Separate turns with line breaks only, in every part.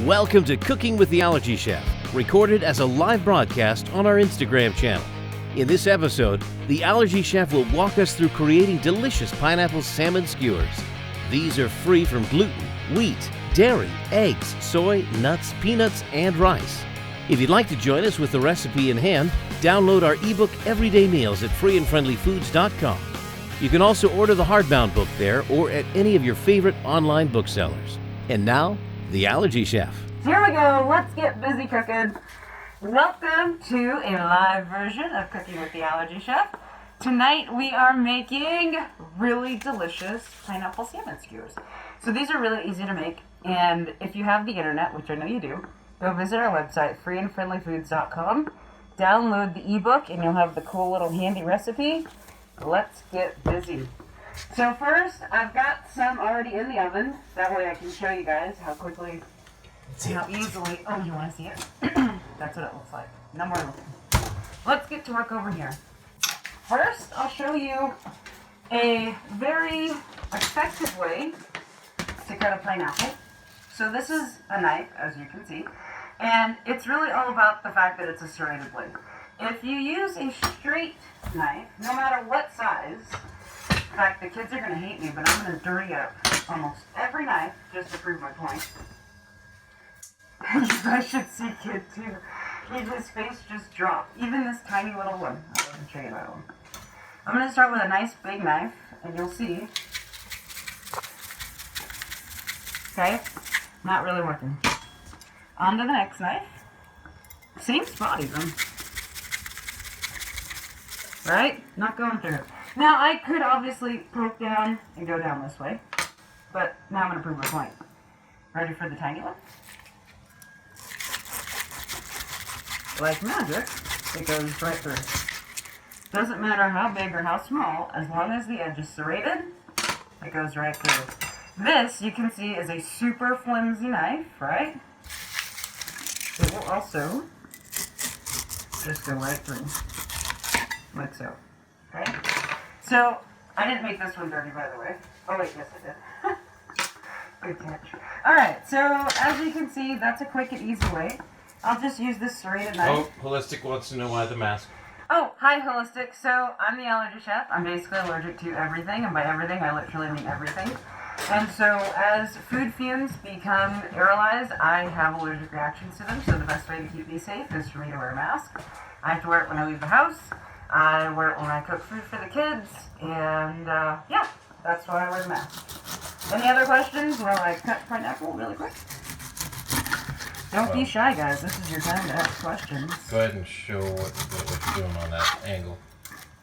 Welcome to Cooking with the Allergy Chef, recorded as a live broadcast on our Instagram channel. In this episode, the Allergy Chef will walk us through creating delicious pineapple salmon skewers. These are free from gluten, wheat, dairy, eggs, soy, nuts, peanuts, and rice. If you'd like to join us with the recipe in hand, download our ebook Everyday Meals at freeandfriendlyfoods.com. You can also order the hardbound book there or at any of your favorite online booksellers. And now, the Allergy Chef.
Here we go. Let's get busy cooking. Welcome to a live version of Cooking with the Allergy Chef. Tonight we are making really delicious pineapple salmon skewers. So these are really easy to make, and if you have the internet, which I know you do, go visit our website, freeandfriendlyfoods.com, download the ebook, and you'll have the cool little handy recipe. Let's get busy. So first, I've got some already in the oven. That way I can show you guys how quickly, how easily. Oh, you want to see it? That's what it looks like. No more looking. Let's get to work over here. First, I'll show you a very effective way to cut a pineapple. So this is a knife, as you can see, and it's really all about the fact that it's a serrated blade. If you use a straight knife, no matter what size, in fact, the kids are going to hate me, but I'm going to dirty up almost every knife just to prove my point. You guys should see Kid too. His face just dropped. Even this tiny little one. I'll go and show you that one. I'm going to start with a nice big knife, and you'll see. Okay? Not really working. On to the next knife. Same spot even. Right? Not going through it. Now, I could obviously poke down and go down this way, but now I'm going to prove my point. Ready for the tiny one? Like magic, it goes right through. Doesn't matter how big or how small, as long as the edge is serrated, it goes right through. This, you can see, is a super flimsy knife, right? It will also just go right through, like so, okay? So, I didn't make this one dirty, by the way. Oh wait, yes I did. Good catch. Alright, so as you can see, that's a quick and easy way. I'll just use this serrated knife.
Oh, Holistic wants to know why the mask.
Oh, hi Holistic. So, I'm the Allergy Chef. I'm basically allergic to everything, and by everything, I literally mean everything. And so, as food fumes become aerolized, I have allergic reactions to them, so the best way to keep me safe is for me to wear a mask. I have to wear it when I leave the house. I wear it when I cook food for the kids, and yeah, that's why I wear the mask. Any other questions while I cut pineapple really quick? Don't be shy, guys. This is your time to ask questions.
Go ahead and show what you're doing on that angle.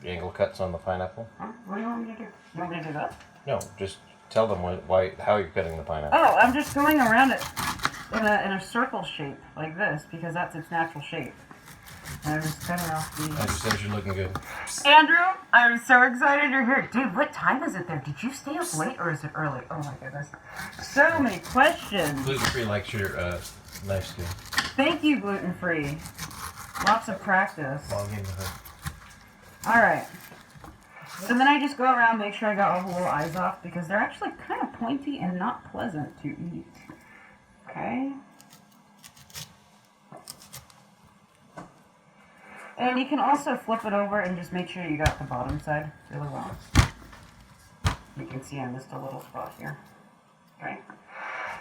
The angle cuts on the pineapple.
Huh? What do you want me to do? You want me to do that?
No, just tell them how you're cutting the pineapple.
Oh, I'm just going around it in a circle shape, like this, because that's its natural shape. And I'm just cutting off the...
I just said you're looking good.
Andrew, I'm so excited you're here. Dude, what time is it there? Did you stay up late or is it early? Oh my goodness. So many questions.
Gluten-free likes your knife skill.
Thank you, gluten-free. Lots of practice.
Log into her.
Alright. So then I just go around, make sure I got all the little eyes off, because they're actually kind of pointy and not pleasant to eat. Okay? And you can also flip it over and just make sure you got the bottom side really well. You can see I missed a little spot here. Okay.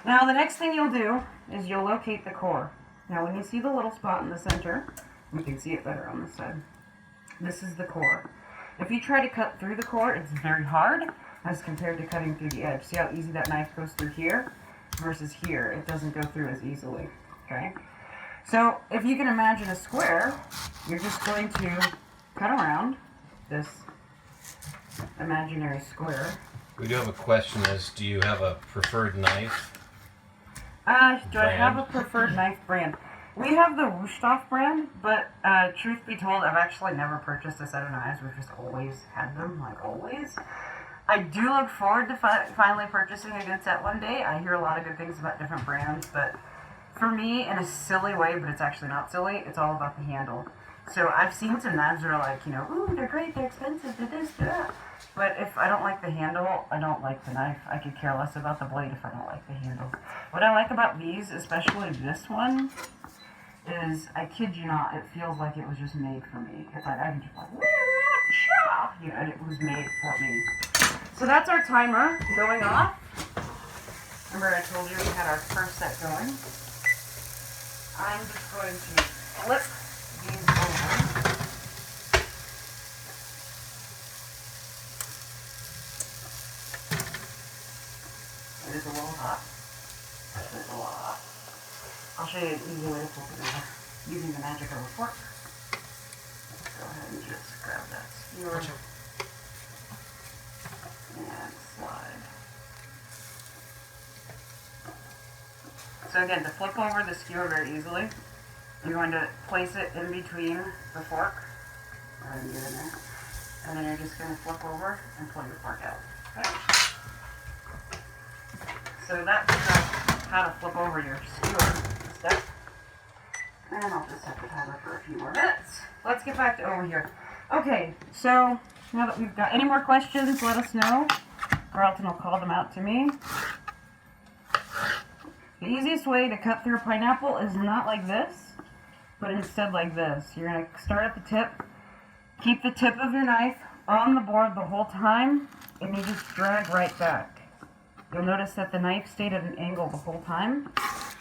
Now the next thing you'll do is you'll locate the core. Now when you see the little spot in the center, you can see it better on this side. This is the core. If you try to cut through the core, it's very hard as compared to cutting through the edge. See how easy that knife goes through here versus here? It doesn't go through as easily. Okay. So, if you can imagine a square, you're just going to cut around this imaginary square.
We do have a question do you have a preferred knife?
Do I have a preferred knife brand? We have the Wusthof brand, but truth be told, I've actually never purchased a set of knives. We've just always had them, like always. I do look forward to finally purchasing a good set one day. I hear a lot of good things about different brands, but for me, in a silly way, but it's actually not silly, it's all about the handle. So I've seen some knives that are like, you know, ooh, they're great, they're expensive, they're this, they're that. But if I don't like the handle, I don't like the knife. I could care less about the blade if I don't like the handle. What I like about these, especially this one, is, I kid you not, it feels like it was just made for me. It's like, I can just like, you know, it was made for me. So that's our timer going off. Remember I told you we had our first set going. I'm just going to flip these over. It is a little hot. It is a lot hot. I'll show you an easy way to flip it over using the magic of a fork. Let's go ahead and just grab that skewer and slide. So again, to flip over the skewer very easily, you're going to place it in between the fork, go ahead and get in there, and then you're just going to flip over and pull your fork out. Okay? So that's how to flip over your skewer step. And I'll just set the timer for a few more minutes. Let's get back to over here. Okay, so now that we've got any more questions, let us know. Carlton will call them out to me. The easiest way to cut through a pineapple is not like this, but instead like this. You're going to start at the tip, keep the tip of your knife on the board the whole time, and you just drag right back. You'll notice that the knife stayed at an angle the whole time.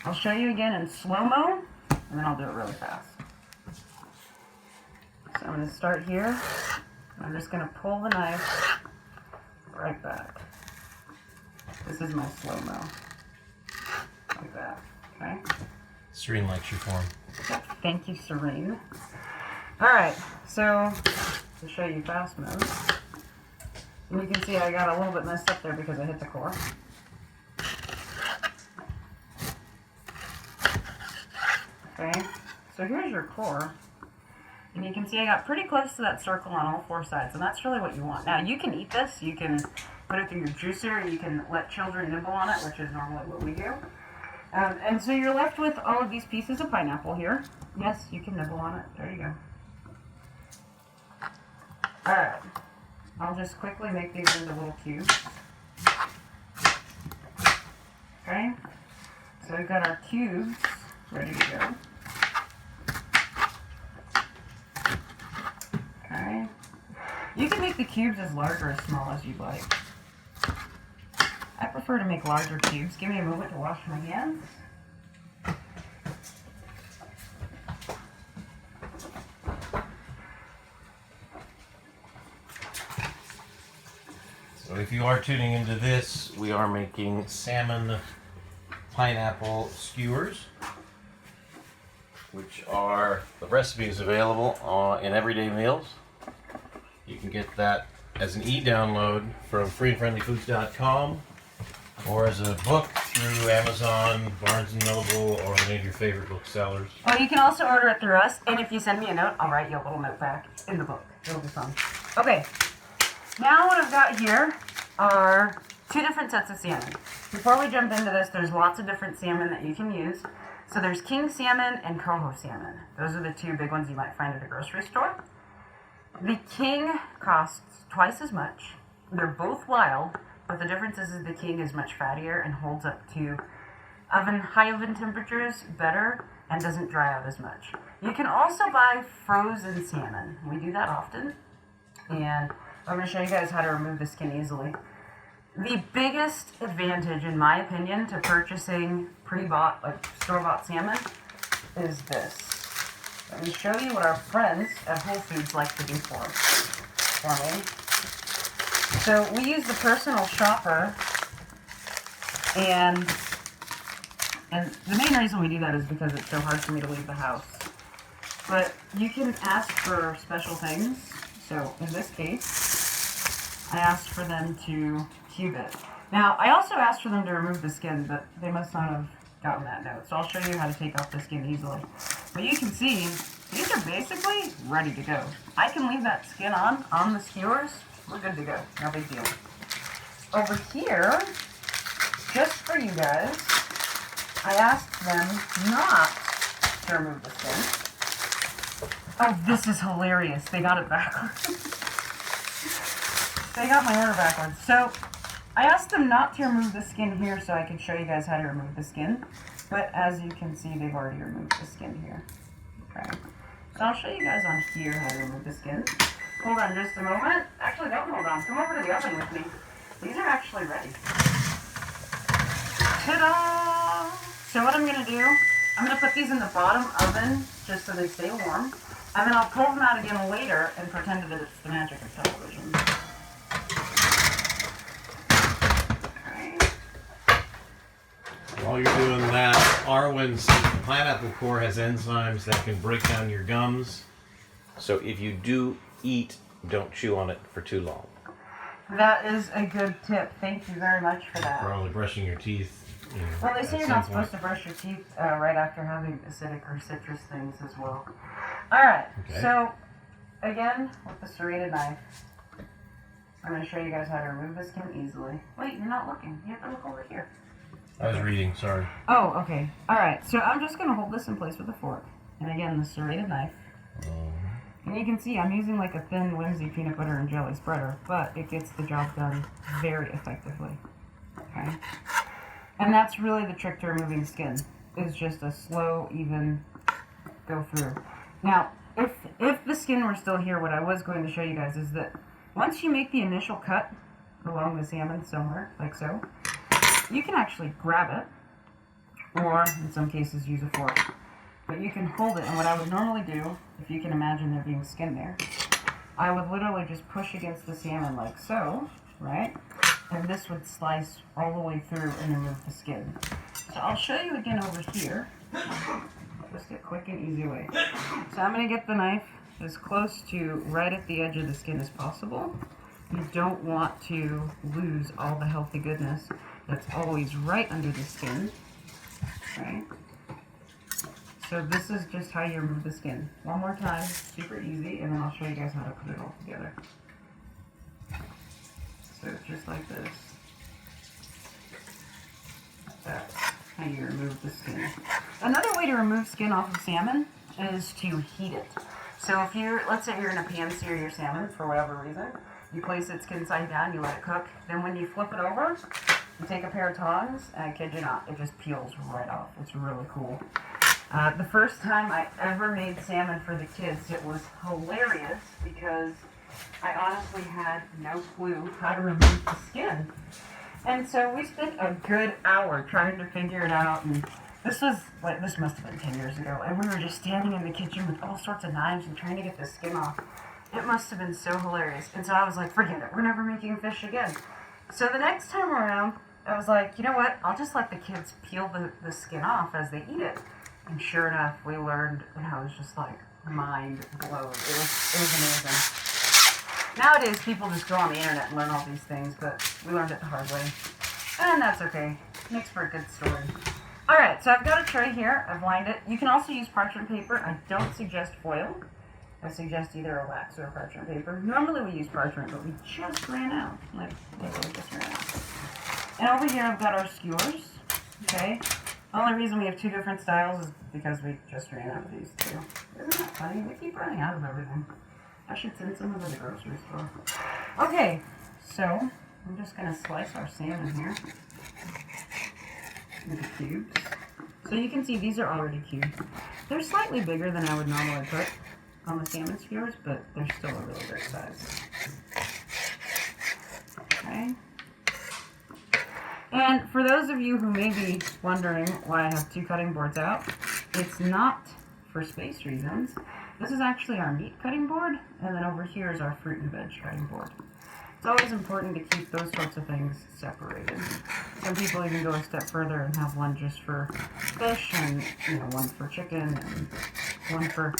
I'll show you again in slow-mo, and then I'll do it really fast. So I'm going to start here. I'm just going to pull the knife right back. This is my slow-mo. Like that, okay?
Serene likes your form.
Yep, thank you, Serene. Alright, so to show you fast mode, and you can see I got a little bit messed up there because I hit the core. Okay, so here's your core, and you can see I got pretty close to that circle on all four sides, and that's really what you want. Now, you can eat this, you can put it through your juicer, you can let children nibble on it, which is normally what we do. And so you're left with all of these pieces of pineapple here. Yes, you can nibble on it. There you go. Alright. I'll just quickly make these into little cubes. Okay. So we've got our cubes ready to go. Okay. You can make the cubes as large or as small as you'd like. I prefer to make larger cubes. Give me a moment to wash my hands.
So if you are tuning into this, we are making salmon pineapple skewers, which are, the recipe is available in Everyday Meals. You can get that as an e-download from freeandfriendlyfoods.com or as a book through Amazon, Barnes & Noble, or any of your favorite booksellers.
Or you can also order it through us, and if you send me a note, I'll write you a little note back in the book. It'll be fun. Okay, now what I've got here are two different sets of salmon. Before we jump into this, there's lots of different salmon that you can use. So there's king salmon and coho salmon. Those are the two big ones you might find at a grocery store. The king costs twice as much. They're both wild, but the difference is the king is much fattier and holds up to high oven temperatures better and doesn't dry out as much. You can also buy frozen salmon. We do that often. And I'm going to show you guys how to remove the skin easily. The biggest advantage, in my opinion, to purchasing pre-bought, like store-bought salmon is this. Let me show you what our friends at Whole Foods like to do for me. So we use the personal shopper, and the main reason we do that is because it's so hard for me to leave the house. But you can ask for special things. So in this case, I asked for them to cube it. Now, I also asked for them to remove the skin, but they must not have gotten that note. So I'll show you how to take off the skin easily. But you can see, these are basically ready to go. I can leave that skin on the skewers. We're good to go. No big deal. Over here, just for you guys, I asked them not to remove the skin. Oh, this is hilarious. They got it backwards. They got my order backwards. So, I asked them not to remove the skin here so I could show you guys how to remove the skin. But as you can see, they've already removed the skin here. Okay. So I'll show you guys on here how to remove the skin. Hold on just a moment. Actually, don't hold on. Come over to the oven with me. These are actually ready. Ta-da! So what I'm going to do, I'm going to put these in the bottom oven just so they stay warm. And then I'll pull them out again later and pretend that it's the magic of television.
While you're doing that, Arwen's pineapple core has enzymes that can break down your gums. So if you do eat, don't chew on it for too long.
That is a good tip. Thank you very much for that.
Probably brushing your teeth.
Well, they say you're not supposed to brush your teeth right after having acidic or citrus things as well. Alright,
Okay.
so again, with the serrated knife, I'm going to show you guys how to remove the skin easily. Wait, you're not looking. You have to look over here.
I was reading, sorry.
Oh, okay. Alright, so I'm just going to hold this in place with a fork. And again, the serrated knife. And you can see I'm using like a thin Whimsy peanut butter and jelly spreader, but it gets the job done very effectively. Okay? And that's really the trick to removing skin, is just a slow, even go through. Now, if the skin were still here, what I was going to show you guys is that once you make the initial cut along the salmon somewhere, like so, you can actually grab it, or in some cases use a fork. But you can hold it, and what I would normally do, if you can imagine there being skin there, I would literally just push against the salmon like so, right? And this would slice all the way through and remove the skin. So I'll show you again over here. Just a quick and easy way. So I'm going to get the knife as close to right at the edge of the skin as possible. You don't want to lose all the healthy goodness that's always right under the skin. Okay? So this is just how you remove the skin. One more time, super easy, and then I'll show you guys how to put it all together. So just like this. That's how you remove the skin. Another way to remove skin off of salmon is to heat it. So if you're, let's say you're in a pan sear your salmon for whatever reason, you place it skin side down, you let it cook, then when you flip it over, you take a pair of tongs, and I kid you not, it just peels right off. It's really cool. The first time I ever made salmon for the kids, it was hilarious because I honestly had no clue how to remove the skin. And so we spent a good hour trying to figure it out, and this must have been 10 years ago, and we were just standing in the kitchen with all sorts of knives and trying to get the skin off. It must have been so hilarious. And so I was like, forget it, we're never making fish again. So the next time around, I was like, you know what, I'll just let the kids peel the skin off as they eat it. And sure enough, we learned, and I was just like, mind blown. It was amazing. Nowadays, people just go on the internet and learn all these things, but we learned it the hard way. And that's okay. Makes for a good story. Alright, so I've got a tray here. I've lined it. You can also use parchment paper. I don't suggest foil. I suggest either a wax or a parchment paper. Normally we use parchment, but we just ran out. Like, literally just ran out. And over here I've got our skewers. Okay? The only reason we have two different styles is because we just ran out of these two. Isn't that funny? We keep running out of everything. I should send some of them to the grocery store. Okay, so I'm just going to slice our salmon here into cubes. So you can see these are already cubed. They're slightly bigger than I would normally put on the salmon skewers, but they're still a really great size. Okay. And for those of you who may be wondering why I have two cutting boards out, it's not for space reasons. This is actually our meat cutting board, and then over here is our fruit and veg cutting board. It's always important to keep those sorts of things separated. Some people even go a step further and have one just for fish, and one for chicken, and one for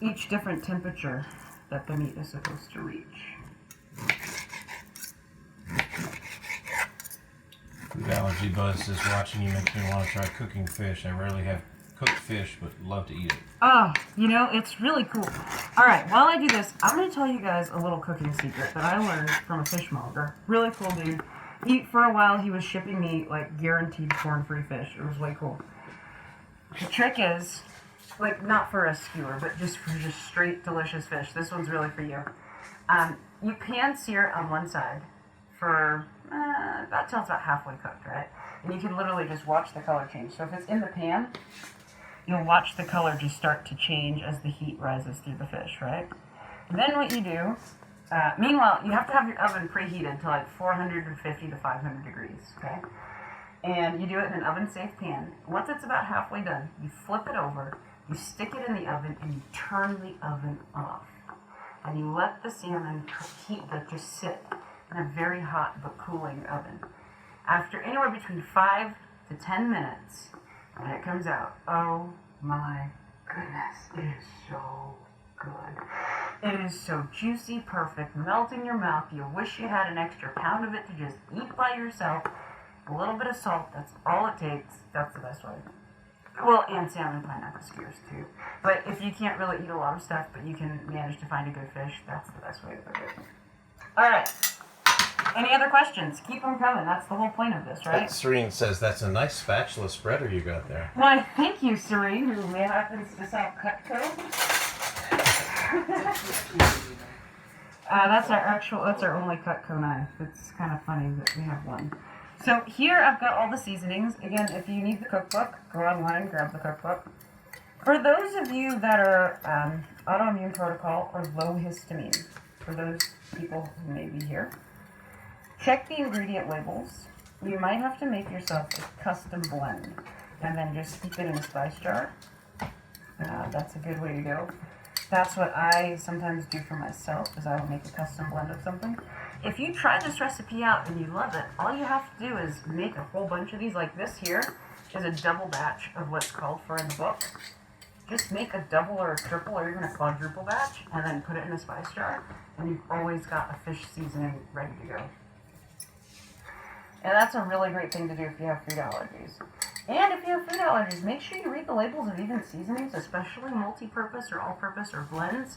each different temperature that the meat is supposed to reach.
Food Allergy Buzz is watching you makes me want to try cooking fish. I rarely have cooked fish, but love to eat it.
Oh, it's really cool. Alright, while I do this, I'm going to tell you guys a little cooking secret that I learned from a fishmonger. Really cool dude. For a while, he was shipping me, guaranteed corn-free fish. It was way cool. The trick is, like not for a skewer, but just for just straight delicious fish. This one's really for you. You pan sear on one side for about till it's about halfway cooked, right? And you can literally just watch the color change. So if it's in the pan, you'll watch the color just start to change as the heat rises through the fish, right? And then what you do, meanwhile, you have to have your oven preheated to like 450 to 500 degrees, okay? And you do it in an oven-safe pan. Once it's about halfway done, you flip it over, you stick it in the oven, and you turn the oven off. And you let the salmon just sit in a very hot but cooling oven. After anywhere between 5 to 10 minutes, when it comes out, oh my goodness, it is so good. It is so juicy, perfect, melt in your mouth. You wish you had an extra pound of it to just eat by yourself. A little bit of salt, that's all it takes. That's the best way. Well, and salmon pineapple skewers too. But if you can't really eat a lot of stuff, but you can manage to find a good fish, that's the best way to cook it. All right. Any other questions? Keep them coming. That's the whole point of this, right?
Serene says that's a nice spatula spreader you got there.
Why, thank you, Serene, who happens to sell Cutco. That's our only Cutco knife. It's kind of funny that we have one. So here I've got all the seasonings. Again, if you need the cookbook, go online, grab the cookbook. For those of you that are autoimmune protocol or low histamine, for those people who may be here, check the ingredient labels. You might have to make yourself a custom blend and then just keep it in a spice jar. That's a good way to go. That's what I sometimes do for myself, is I will make a custom blend of something. If you try this recipe out and you love it, all you have to do is make a whole bunch of these. Like this here is a double batch of what's called for in the book. Just make a double or a triple or even a quadruple batch and then put it in a spice jar, and you've always got a fish seasoning ready to go. And that's a really great thing to do if you have food allergies. And if you have food allergies, make sure you read the labels of even seasonings, especially multi-purpose or all-purpose or blends.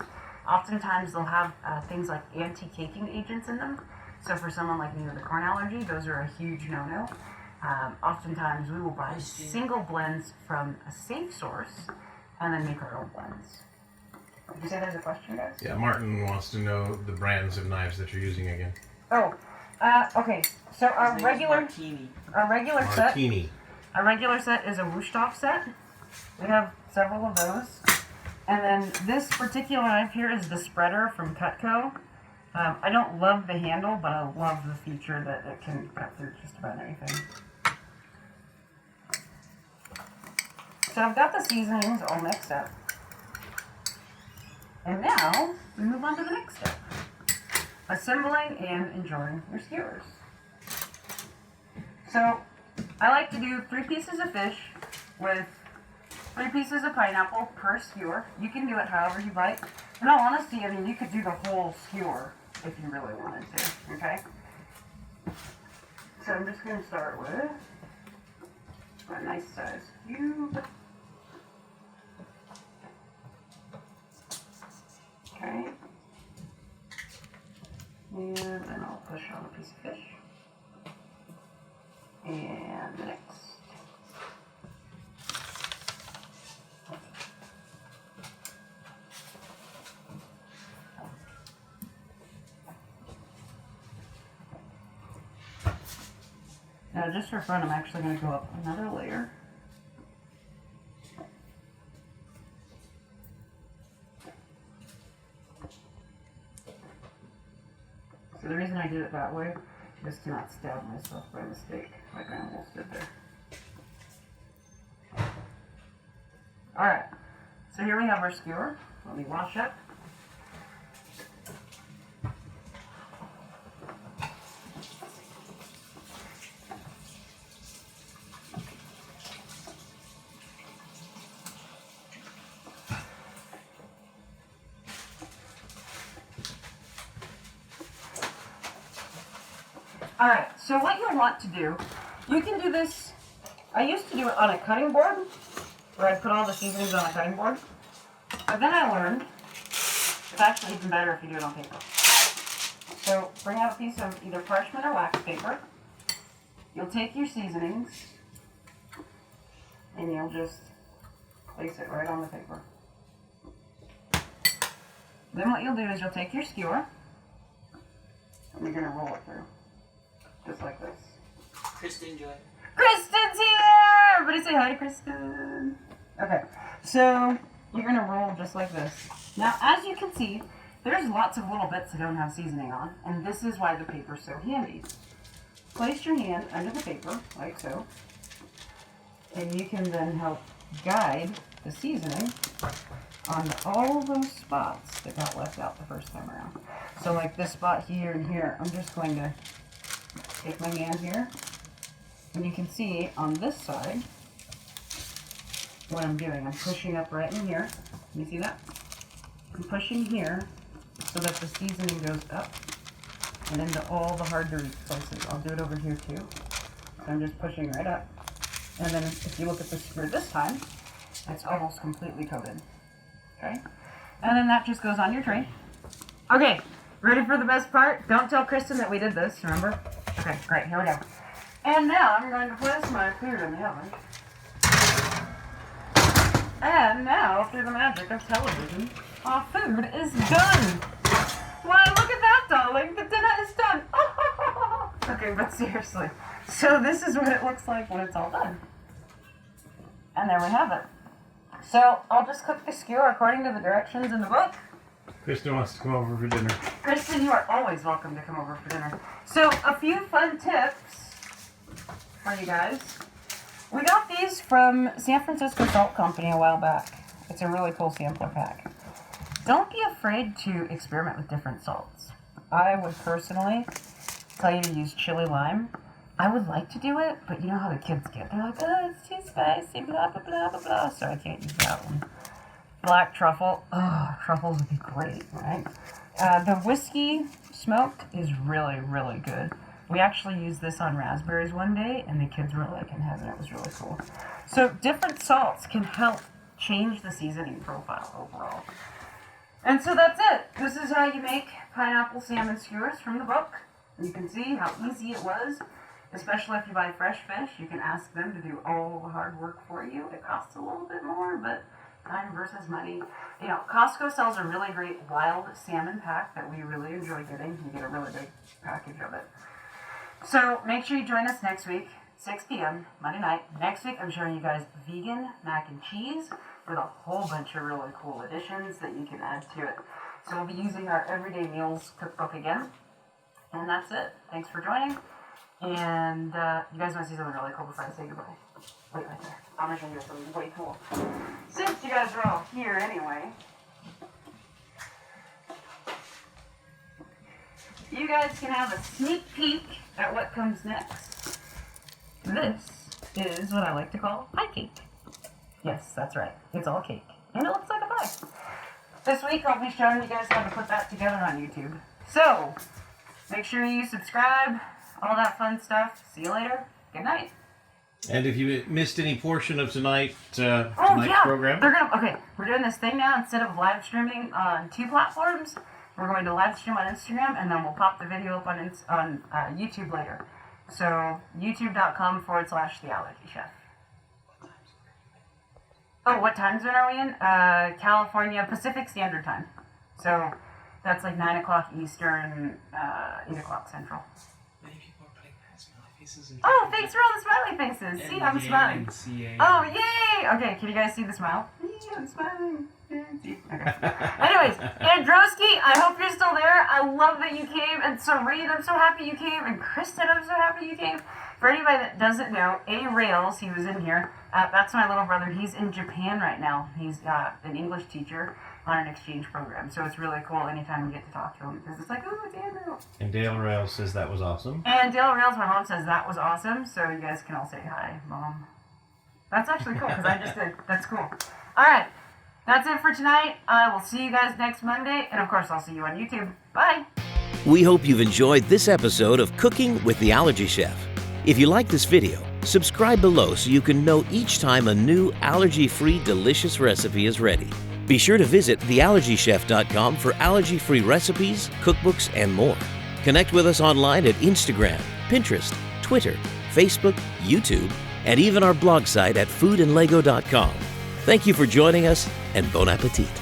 Oftentimes they'll have things like anti-caking agents in them. So for someone like me with a corn allergy, those are a huge no-no. Oftentimes we will buy single blends from a safe source and then make our own blends. Did you say there's a question, guys?
Yeah, Martin wants to know the brands of knives that you're using again.
Oh, okay. So our regular set is a Wusthof set. We have several of those. And then this particular knife here is the spreader from Cutco. I don't love the handle, but I love the feature that it can cut through just about anything. So I've got the seasonings all mixed up. And now we move on to the next step. Assembling and enjoying your skewers. So I like to do 3 pieces of fish with 3 pieces of pineapple per skewer. You can do it however you like. In all honesty, I mean, you could do the whole skewer if you really wanted to, okay? So I'm just going to start with a nice size cube. Okay. And then I'll push on a piece of fish. And the next. Now, just for fun, I'm actually going to go up another layer. So the reason I did it that way is to not stab myself by mistake, like I almost did there. Alright, so here we have our skewer. Let me wash up. Alright, so what you'll want to do, you can do this, I used to do it on a cutting board, where I'd put all the seasonings on a cutting board, but then I learned it's actually even better if you do it on paper. So bring out a piece of either parchment or wax paper, you'll take your seasonings, and you'll just place it right on the paper. Then what you'll do is you'll take your skewer and you're going to roll it through. Just like this.
Kristen, join.
Kristen's here! Everybody say hi to Kristen. Okay, so you're going to roll just like this. Now, as you can see, there's lots of little bits that don't have seasoning on, and this is why the paper's so handy. Place your hand under the paper, like so, and you can then help guide the seasoning on all those spots that got left out the first time around. So like this spot here and here, I'm just going to take my hand here, and you can see on this side what I'm doing. I'm pushing up right in here. Can you see that? I'm pushing here so that the seasoning goes up and into all the hard to reach places. I'll do it over here too. So I'm just pushing right up. And then if you look at the skewer this time, it's almost completely coated. Okay? And then that just goes on your tray. Okay, ready for the best part? Don't tell Kristen that we did this, remember? Okay, great, here we go. And now I'm going to place my food in the oven. And now, through the magic of television, our food is done. Why, look at that, darling. The dinner is done. Okay, but seriously. So this is what it looks like when it's all done. And there we have it. So I'll just cook the skewer according to the directions in the book.
Kristen wants to come over for dinner.
Kristen, you are always welcome to come over for dinner. So a few fun tips for you guys. We got these from San Francisco Salt Company a while back. It's a really cool sampler pack. Don't be afraid to experiment with different salts. I would personally tell you to use chili lime. I would like to do it, but you know how the kids get. They're like, oh, it's too spicy, blah, blah, blah, blah, blah. So I can't use that one. Black truffle. Oh, truffles would be great, right? The whiskey smoked is really, really good. We actually used this on raspberries one day, and the kids were like in heaven. It was really cool. So different salts can help change the seasoning profile overall. And so that's it. This is how you make pineapple salmon skewers from the book. And you can see how easy it was, especially if you buy fresh fish. You can ask them to do all the hard work for you. It costs a little bit more, but time versus money. You know, Costco sells a really great wild salmon pack that we really enjoy getting. You get a really big package of it. So make sure you join us next week, 6 p.m., Monday night. Next week, I'm showing you guys vegan mac and cheese with a whole bunch of really cool additions that you can add to it. So we'll be using our Everyday Meals cookbook again. And that's it. Thanks for joining. And you guys want to see something really cool before I say goodbye? Wait right there. I'm going to show you something way cool. Since you guys are all here anyway, you guys can have a sneak peek at what comes next. This is what I like to call pie cake. Yes, that's right. It's all cake. And it looks like a pie. This week I'll be showing you guys how to put that together on YouTube. So, make sure you subscribe, all that fun stuff. See you later. Good night.
And if you missed any portion of tonight's program,
we're doing this thing now. Instead of live streaming on 2 platforms, we're going to live stream on Instagram, and then we'll pop the video up on YouTube later. So, youtube.com/The Allergy Chef. Oh, what time zone are we in? California, Pacific Standard Time. So, that's like 9 o'clock Eastern, 8 o'clock Central.
Many people are putting smiley faces.
Oh, thanks for all the smiley faces. See, I'm smiling. Oh, yay! Okay, can you guys see the smile? Yeah, I'm smiling. Okay. Anyways, Androwski, I hope you're still there. I love that you came. And Serene, I'm so happy you came. And Kristen, I'm so happy you came. For anybody that doesn't know, A. Rails, he was in here. That's my little brother. He's in Japan right now. He's an English teacher on an exchange program. So it's really cool anytime we get to talk to him. Because it's like, ooh, it's Andrew.
And Dale Rails says that was awesome.
And Dale Rails, my mom, says that was awesome. So you guys can all say hi, Mom. That's actually cool because I just did. That's cool. All right. That's it for tonight. I will see you guys next Monday. And of course, I'll see you on YouTube. Bye.
We hope you've enjoyed this episode of Cooking with the Allergy Chef. If you like this video, subscribe below so you can know each time a new allergy-free delicious recipe is ready. Be sure to visit theallergychef.com for allergy-free recipes, cookbooks, and more. Connect with us online at Instagram, Pinterest, Twitter, Facebook, YouTube, and even our blog site at foodandlego.com. Thank you for joining us, and bon appetit.